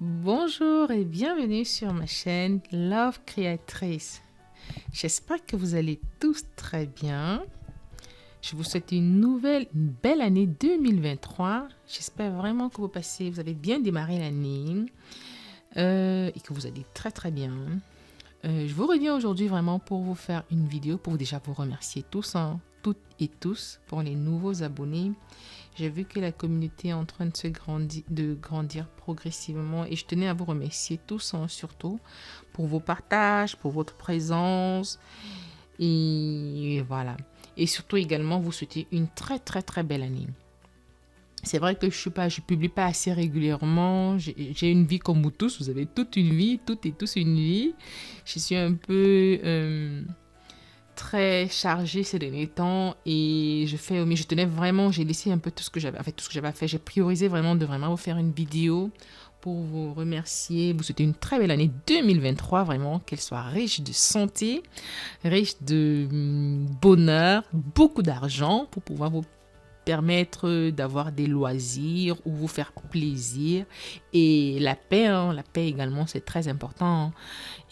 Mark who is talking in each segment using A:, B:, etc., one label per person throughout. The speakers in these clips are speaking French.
A: Bonjour et bienvenue sur ma chaîne Love Créatrice. J'espère que vous allez tous très bien. Je vous souhaite une belle année 2023. J'espère vraiment que vous avez bien démarré l'année et que vous allez très très bien. Je vous reviens aujourd'hui vraiment pour vous faire une vidéo, pour déjà vous remercier tous, toutes et tous, pour les nouveaux abonnés. J'ai vu que la communauté est en train de grandir progressivement et je tenais à vous remercier tous, surtout pour vos partages, pour votre présence et voilà. Et surtout également vous souhaiter une très très très belle année. C'est vrai que je publie pas assez régulièrement. J'ai une vie comme vous tous. Vous avez toute une vie, toutes et tous une vie. Je suis un peu très chargée ces derniers temps et je tenais vraiment, j'ai laissé un peu tout ce que j'avais, à faire. J'ai priorisé vraiment de vraiment vous faire une vidéo pour vous remercier, vous souhaiter une très belle année 2023, vraiment, qu'elle soit riche de santé, riche de bonheur, beaucoup d'argent pour pouvoir vous permettre d'avoir des loisirs ou vous faire plaisir et la paix, la paix également c'est très important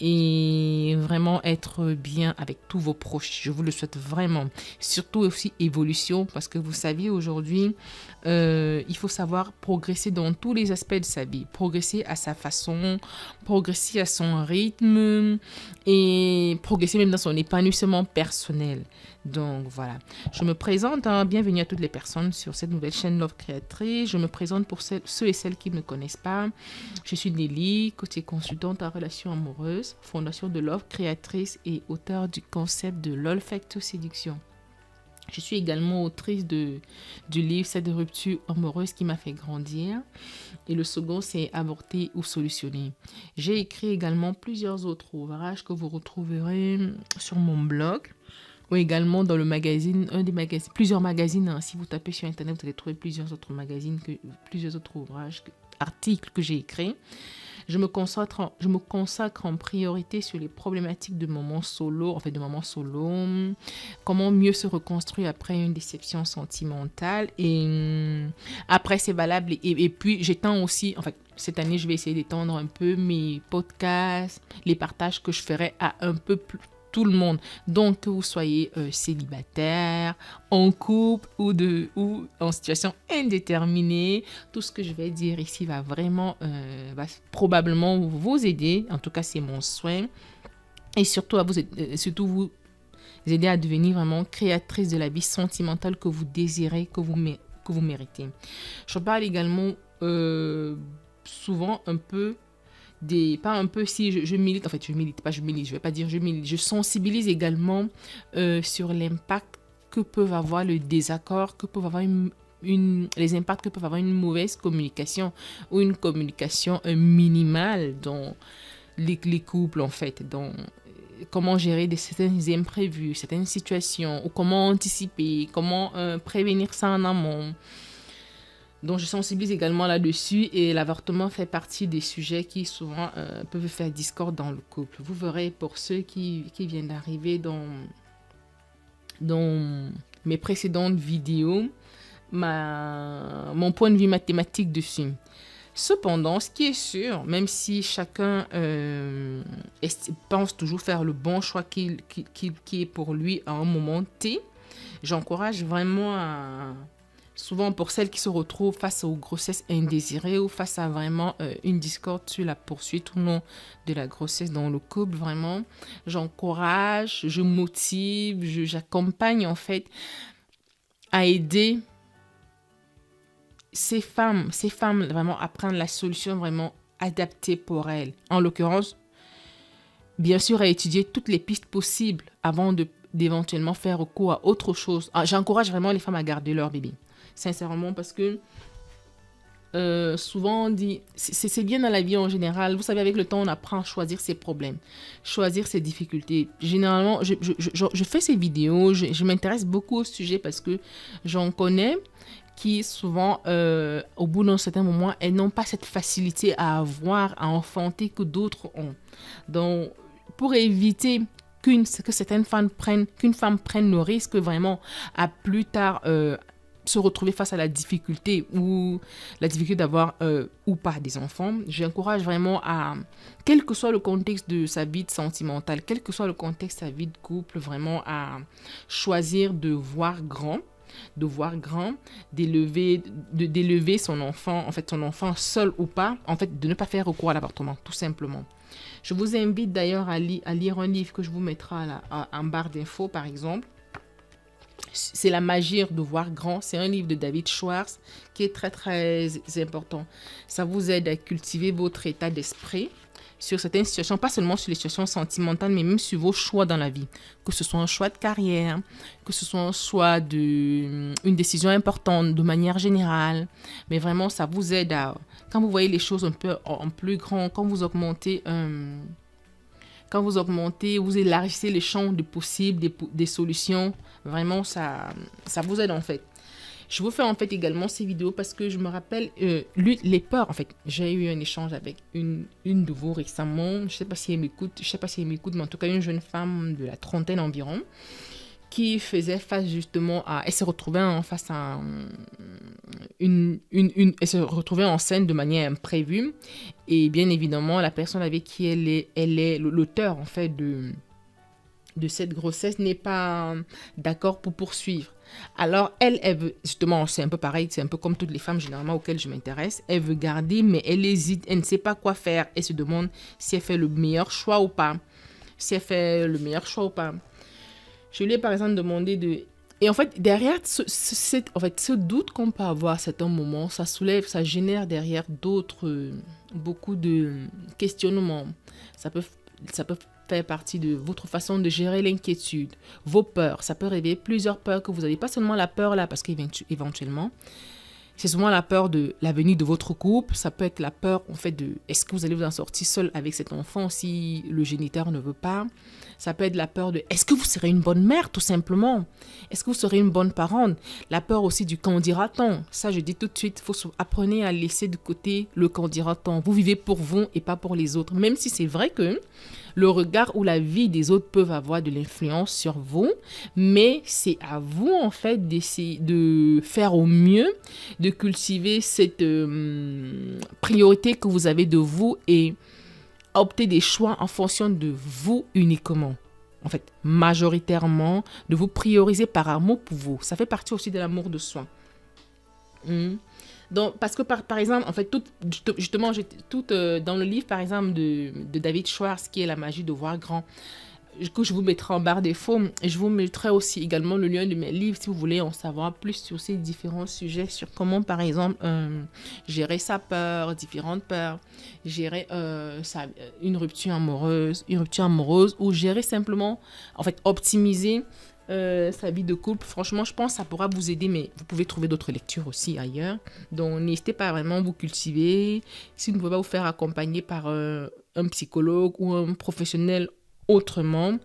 A: et vraiment être bien avec tous vos proches, je vous le souhaite vraiment, surtout aussi évolution parce que vous savez aujourd'hui il faut savoir progresser dans tous les aspects de sa vie, progresser à sa façon, progresser à son rythme et progresser même dans son épanouissement personnel. Donc voilà, je me présente, bienvenue à toutes les personnes sur cette nouvelle chaîne Love Créatrice. Je me présente pour ceux et celles qui ne me connaissent pas. Je suis Nelly, coach et consultante en relations amoureuses, fondation de Love Créatrice et auteure du concept de l'olfacto séduction. Je suis également autrice du livre Cette rupture amoureuse qui m'a fait grandir. Et le second, c'est Avorter ou solutionner. J'ai écrit également plusieurs autres ouvrages que vous retrouverez sur mon blog ou également dans le magazine, plusieurs magazines. Si vous tapez sur Internet, vous allez trouver plusieurs autres magazines, plusieurs autres ouvrages, articles que j'ai écrits. Je me consacre en priorité sur les problématiques de moments solo, comment mieux se reconstruire après une déception sentimentale. Et après, c'est valable. Et puis, j'étends aussi, cette année, je vais essayer d'étendre un peu mes podcasts, les partages que je ferai à un peu plus tout le monde. Donc, que vous soyez célibataire, en couple ou en situation indéterminée, tout ce que je vais dire ici va vraiment, va probablement vous aider. En tout cas, c'est mon souhait. Et surtout, vous aider à devenir vraiment créatrice de la vie sentimentale que vous désirez, que vous méritez. Je parle également souvent un peu je sensibilise également sur l'impact que peuvent avoir le désaccord, que peuvent avoir les impacts que peuvent avoir une mauvaise communication ou une communication minimale dans les couples en fait, dans comment gérer certains imprévus, certaines situations, ou comment anticiper, comment prévenir ça en amont. Donc, je sensibilise également là-dessus et l'avortement fait partie des sujets qui souvent peuvent faire discorde dans le couple. Vous verrez pour ceux qui viennent d'arriver dans mes précédentes vidéos, mon point de vue mathématique dessus. Cependant, ce qui est sûr, même si chacun pense toujours faire le bon choix qui est pour lui à un moment T, j'encourage vraiment souvent pour celles qui se retrouvent face aux grossesses indésirées ou face à vraiment une discorde sur la poursuite ou non de la grossesse dans le couple, vraiment, j'encourage, je motive, j'accompagne en fait à aider ces femmes vraiment à prendre la solution vraiment adaptée pour elles. En l'occurrence, bien sûr, à étudier toutes les pistes possibles avant d'éventuellement faire recours à autre chose. J'encourage vraiment les femmes à garder leur bébé. Sincèrement, parce que souvent on dit, c'est bien dans la vie en général, vous savez, avec le temps on apprend à choisir ses problèmes, choisir ses difficultés. Généralement, je fais ces vidéos, je m'intéresse beaucoup au sujet parce que j'en connais qui souvent, au bout d'un certain moment, elles n'ont pas cette facilité à enfanter que d'autres ont. Donc, pour éviter qu'une femme prenne le risque vraiment à plus tard se retrouver face à la difficulté d'avoir ou pas des enfants, j'encourage vraiment à, quel que soit le contexte de sa vie sentimentale, quel que soit le contexte de sa vie de couple, vraiment à choisir de voir grand, d'élever son enfant, en fait son enfant seul ou pas, en fait de ne pas faire recours à l'avortement, tout simplement. Je vous invite d'ailleurs à lire un livre que je vous mettrai en barre d'infos par exemple. C'est La magie de voir grand. C'est un livre de David Schwartz qui est très très important. Ça vous aide à cultiver votre état d'esprit sur certaines situations, pas seulement sur les situations sentimentales, mais même sur vos choix dans la vie. Que ce soit un choix de carrière, que ce soit un choix une décision importante de manière générale. Mais vraiment, ça vous aide à, quand vous voyez les choses un peu en plus grand, quand vous augmentez, vous élargissez les champs de possibles, des solutions, vraiment, ça vous aide en fait. Je vous fais en fait également ces vidéos parce que je me rappelle les peurs. En fait, j'ai eu un échange avec une de vous récemment. Je ne sais pas si elle m'écoute, mais en tout cas une jeune femme de la trentaine environ qui faisait face justement à... Elle se retrouvait face à elle se retrouvait enceinte de manière imprévue. Et bien évidemment, la personne avec qui elle est l'auteur en fait de cette grossesse n'est pas d'accord pour poursuivre. Alors, elle veut, justement, c'est un peu pareil, c'est un peu comme toutes les femmes généralement auxquelles je m'intéresse. Elle veut garder, mais elle hésite, elle ne sait pas quoi faire. Elle se demande si elle fait le meilleur choix ou pas. Je lui ai par exemple demandé de... Et en fait, derrière ce doute qu'on peut avoir à certains moments, ça génère derrière beaucoup de questionnements. Ça peut faire partie de votre façon de gérer l'inquiétude, vos peurs. Ça peut réveiller plusieurs peurs que vous avez. Pas seulement la peur là, parce qu'éventuellement, c'est souvent la peur de l'avenir de votre couple. Ça peut être la peur, en fait, de est-ce que vous allez vous en sortir seul avec cet enfant si le géniteur ne veut pas. Ça peut être la peur de est-ce que vous serez une bonne mère, tout simplement. Est-ce que vous serez une bonne parente. La peur aussi du qu'en dira-t-on. Ça, je dis tout de suite, apprenez à laisser de côté le qu'en dira-t-on. Vous vivez pour vous et pas pour les autres. Même si c'est vrai que le regard ou la vie des autres peuvent avoir de l'influence sur vous, mais c'est à vous en fait d'essayer de faire au mieux, de cultiver cette priorité que vous avez de vous et opter des choix en fonction de vous uniquement. En fait, majoritairement, de vous prioriser par amour pour vous. Ça fait partie aussi de l'amour de soi. Donc, parce que par exemple, en fait, dans le livre, par exemple, de David Schwartz, qui est La magie de voir grand, que je vous mettrai en barre d'infos, et je vous mettrai aussi également le lien de mes livres si vous voulez en savoir plus sur ces différents sujets, sur comment, par exemple, gérer sa peur, différentes peurs, gérer une rupture amoureuse, ou gérer simplement, en fait, optimiser sa vie de couple. Franchement, je pense que ça pourra vous aider, mais vous pouvez trouver d'autres lectures aussi ailleurs. Donc, n'hésitez pas à vraiment vous cultiver. Si vous ne pouvez pas vous faire accompagner par un psychologue ou un professionnel autrement,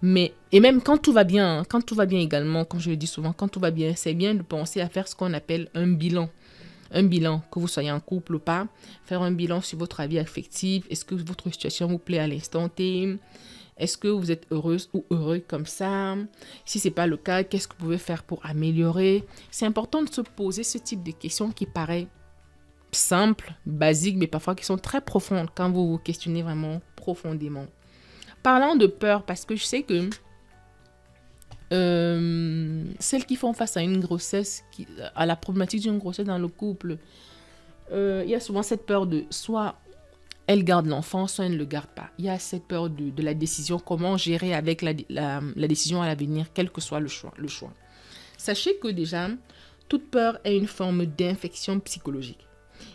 A: et même quand tout va bien, également, comme je le dis souvent, quand tout va bien, c'est bien de penser à faire ce qu'on appelle un bilan. Que vous soyez en couple ou pas, faire un bilan sur votre vie affective. Est-ce que votre situation vous plaît à l'instant T? Est-ce que vous êtes heureuse ou heureux comme ça? Si ce n'est pas le cas, qu'est-ce que vous pouvez faire pour améliorer? C'est important de se poser ce type de questions qui paraît simple, basique, mais parfois qui sont très profondes quand vous vous questionnez vraiment profondément. Parlant de peur, parce que je sais que celles qui font face à une grossesse, à la problématique d'une grossesse dans le couple, il y a souvent cette peur de soit elle garde l'enfant, soit elle ne le garde pas. Il y a cette peur de la décision, comment gérer avec la décision à l'avenir, quel que soit le choix. Sachez que déjà, toute peur est une forme d'infection psychologique.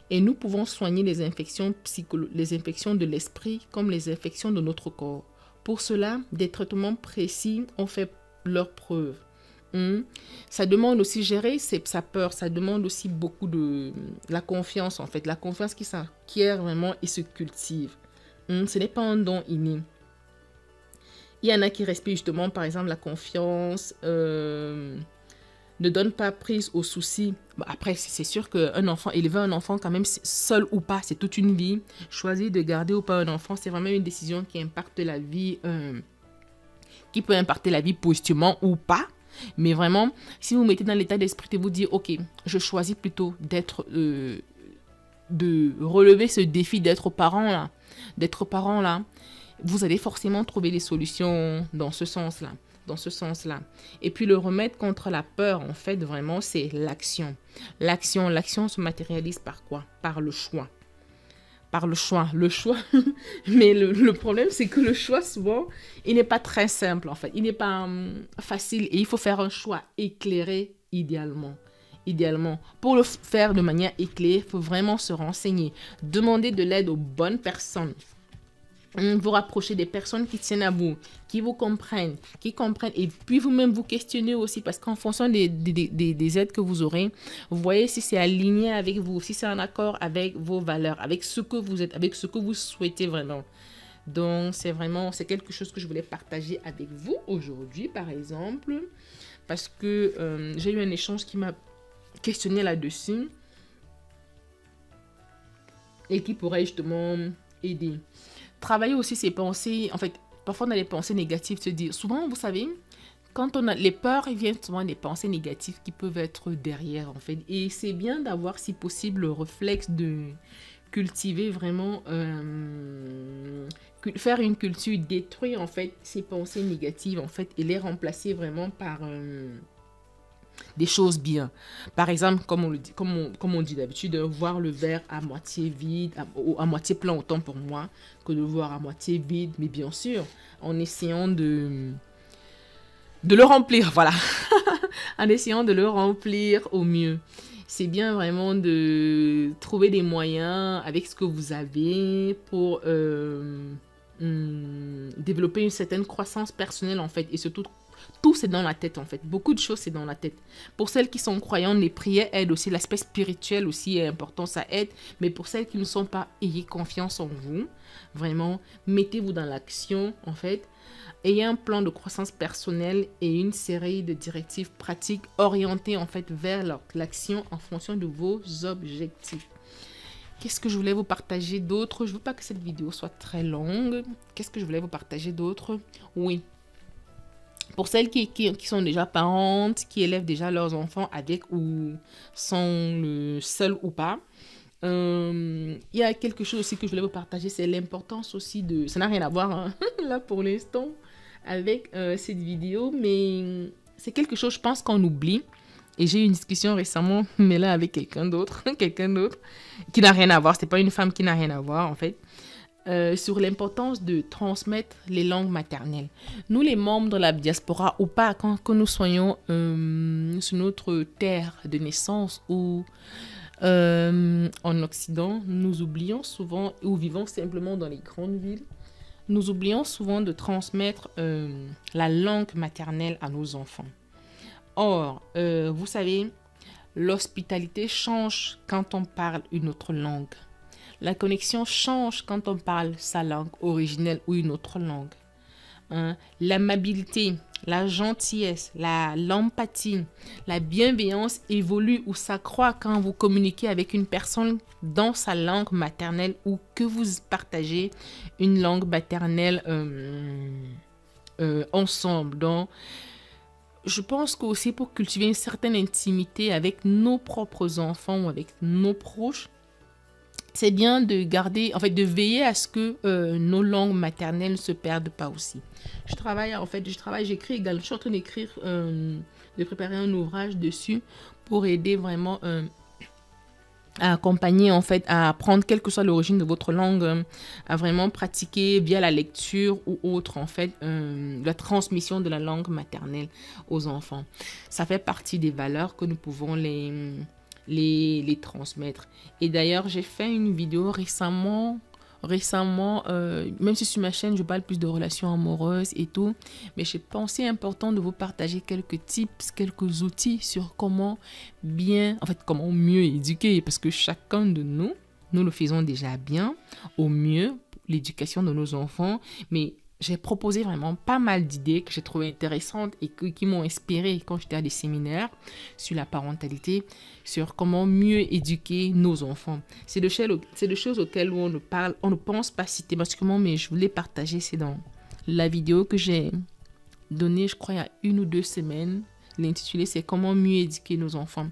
A: Et nous pouvons soigner les infections de l'esprit comme les infections de notre corps. Pour cela, des traitements précis ont fait leur preuve. Ça demande aussi gérer sa peur, ça demande aussi beaucoup de la confiance en fait. La confiance qui s'acquiert vraiment et se cultive. Ce n'est pas un don inné. Il y en a qui respirent justement, par exemple, la confiance, ne donne pas prise aux soucis. Bon, après, c'est sûr élever un enfant quand même, seul ou pas, c'est toute une vie. Choisir de garder ou pas un enfant, c'est vraiment une décision qui impacte la vie, qui peut impacter la vie positivement ou pas. Mais vraiment, si vous mettez dans l'état d'esprit de vous dire, ok, je choisis plutôt de relever ce défi d'être parent là, vous allez forcément trouver des solutions dans ce sens-là. Et puis le remède contre la peur, en fait, vraiment, c'est l'action. L'action se matérialise par quoi? Par le choix. Le choix. Mais le problème, c'est que le choix, souvent, il n'est pas très simple, en fait. Il n'est pas facile et il faut faire un choix éclairé, idéalement. Pour le faire de manière éclairée, il faut vraiment se renseigner. Demander de l'aide aux bonnes personnes. Vous rapprocher des personnes qui tiennent à vous, qui vous comprennent, et puis vous-même vous questionner aussi, parce qu'en fonction des aides que vous aurez, vous voyez si c'est aligné avec vous, si c'est en accord avec vos valeurs, avec ce que vous êtes, avec ce que vous souhaitez vraiment. Donc, c'est quelque chose que je voulais partager avec vous aujourd'hui, par exemple, parce que j'ai eu un échange qui m'a questionné là-dessus et qui pourrait justement aider. Travailler aussi ses pensées, en fait, parfois on a des pensées négatives, se dire, souvent, vous savez, quand on a les peurs, ils viennent souvent des pensées négatives qui peuvent être derrière, en fait. Et c'est bien d'avoir, si possible, le réflexe de cultiver vraiment, faire une culture, détruire, en fait, ces pensées négatives, en fait, et les remplacer vraiment par des choses bien. Par exemple, comme on dit d'habitude, voir le verre à moitié vide, à moitié plein autant pour moi, que de le voir à moitié vide, mais bien sûr, en essayant de le remplir, voilà. En essayant de le remplir au mieux. C'est bien vraiment de trouver des moyens avec ce que vous avez pour développer une certaine croissance personnelle, en fait, et surtout tout, c'est dans la tête, en fait. Beaucoup de choses, c'est dans la tête. Pour celles qui sont croyantes, les prières aident aussi. L'aspect spirituel aussi est important, ça aide. Mais pour celles qui ne sont pas, ayez confiance en vous. Vraiment, mettez-vous dans l'action, en fait. Ayez un plan de croissance personnelle et une série de directives pratiques orientées, en fait, vers l'action en fonction de vos objectifs. Qu'est-ce que je voulais vous partager d'autre? Je ne veux pas que cette vidéo soit très longue. Qu'est-ce que je voulais vous partager d'autre? Oui. Pour celles qui sont déjà parentes, qui élèvent déjà leurs enfants avec ou sans seul ou pas, il y a quelque chose aussi que je voulais vous partager, c'est l'importance aussi de... Ça n'a rien à voir hein, là pour l'instant avec cette vidéo, mais c'est quelque chose, je pense qu'on oublie. Et j'ai eu une discussion récemment, mais là avec quelqu'un d'autre, qui n'a rien à voir. C'est pas une femme qui n'a rien à voir en fait. Sur l'importance de transmettre les langues maternelles. Nous, les membres de la diaspora, ou pas, quand nous soyons sur notre terre de naissance ou en Occident, nous oublions souvent, ou vivons simplement dans les grandes villes, nous oublions souvent de transmettre la langue maternelle à nos enfants. Or, vous savez, l'hospitalité change quand on parle une autre langue. La connexion change quand on parle sa langue originelle ou une autre langue. Hein? L'amabilité, la gentillesse, l'empathie, la bienveillance évolue ou s'accroît quand vous communiquez avec une personne dans sa langue maternelle ou que vous partagez une langue maternelle ensemble. Donc, je pense qu'aussi pour cultiver une certaine intimité avec nos propres enfants ou avec nos proches, c'est bien de garder, en fait, de veiller à ce que nos langues maternelles ne se perdent pas aussi. J'écris également, je suis en train d'écrire, de préparer un ouvrage dessus pour aider vraiment à accompagner, en fait, à apprendre, quelle que soit l'origine de votre langue, à vraiment pratiquer via la lecture ou autre, en fait, la transmission de la langue maternelle aux enfants. Ça fait partie des valeurs que nous pouvons les transmettre. Et d'ailleurs, j'ai fait une vidéo récemment, même si sur ma chaîne, je parle plus de relations amoureuses et tout, mais j'ai pensé important de vous partager quelques tips, quelques outils sur comment mieux éduquer, parce que chacun de nous le faisons déjà bien, au mieux, l'éducation de nos enfants, mais j'ai proposé vraiment pas mal d'idées que j'ai trouvées intéressantes et qui m'ont inspiré quand j'étais à des séminaires sur la parentalité, sur comment mieux éduquer nos enfants. C'est des choses auxquelles on ne pense pas systématiquement, mais je voulais partager. C'est dans la vidéo que j'ai donnée, je crois, il y a 1 ou 2 semaines L'intitulé, c'est comment mieux éduquer nos enfants.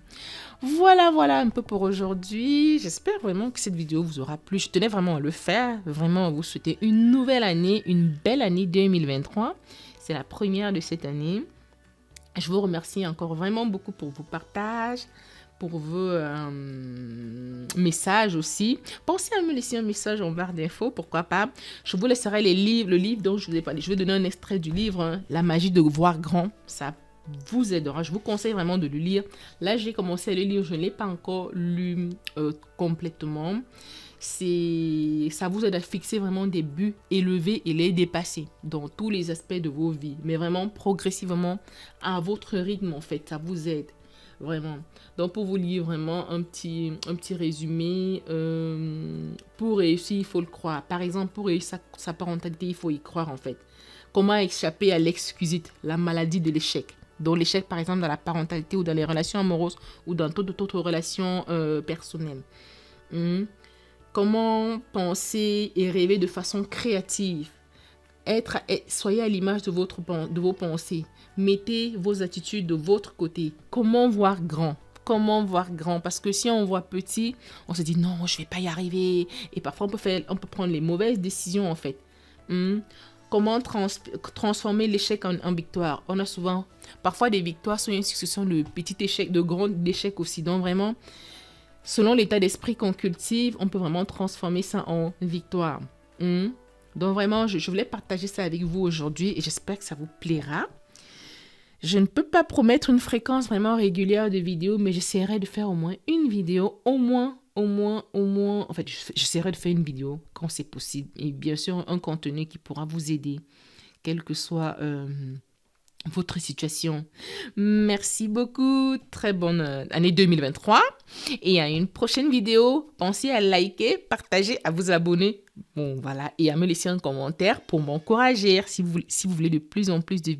A: Voilà un peu pour aujourd'hui. J'espère vraiment que cette vidéo vous aura plu. Je tenais vraiment à le faire. Vraiment à vous souhaiter une nouvelle année, une belle année 2023. C'est la première de cette année. Je vous remercie encore vraiment beaucoup pour vos partages, pour vos messages aussi. Pensez à me laisser un message en barre d'infos, pourquoi pas. Je vous laisserai le livre dont je vous ai parlé. Je vais donner un extrait du livre, hein, La magie de voir grand. Ça vous aidera. Je vous conseille vraiment de le lire. Là, j'ai commencé à le lire. Je ne l'ai pas encore lu complètement. Ça vous aide à fixer vraiment des buts élevés et les dépasser dans tous les aspects de vos vies. Mais vraiment progressivement à votre rythme en fait. Ça vous aide. Vraiment. Donc, pour vous lire vraiment un petit résumé, pour réussir, il faut le croire. Par exemple, pour réussir sa parentalité, il faut y croire en fait. Comment échapper à l'excusite, la maladie de l'échec. Donc, l'échec, par exemple, dans la parentalité ou dans les relations amoureuses ou dans toute autre relation personnelle. Comment penser et rêver de façon créative. Soyez à l'image de vos pensées. Mettez vos attitudes de votre côté. Comment voir grand? Comment voir grand? Parce que si on voit petit, on se dit non, je ne vais pas y arriver. Et parfois, on peut prendre les mauvaises décisions en fait. Comment transformer l'échec en victoire? On a souvent, parfois des victoires sont une succession de petits échecs, de grands échecs aussi. Donc vraiment, selon l'état d'esprit qu'on cultive, on peut vraiment transformer ça en victoire. Donc vraiment, je voulais partager ça avec vous aujourd'hui et j'espère que ça vous plaira. Je ne peux pas promettre une fréquence vraiment régulière de vidéos, mais j'essaierai de faire au moins une vidéo, au moins. En fait, j'essaierai de faire une vidéo quand c'est possible. Et bien sûr, un contenu qui pourra vous aider, quelle que soit votre situation. Merci beaucoup. Très bonne année 2023. Et à une prochaine vidéo, pensez à liker, partager, à vous abonner. Bon, voilà. Et à me laisser un commentaire pour m'encourager si vous voulez de plus en plus de vidéos.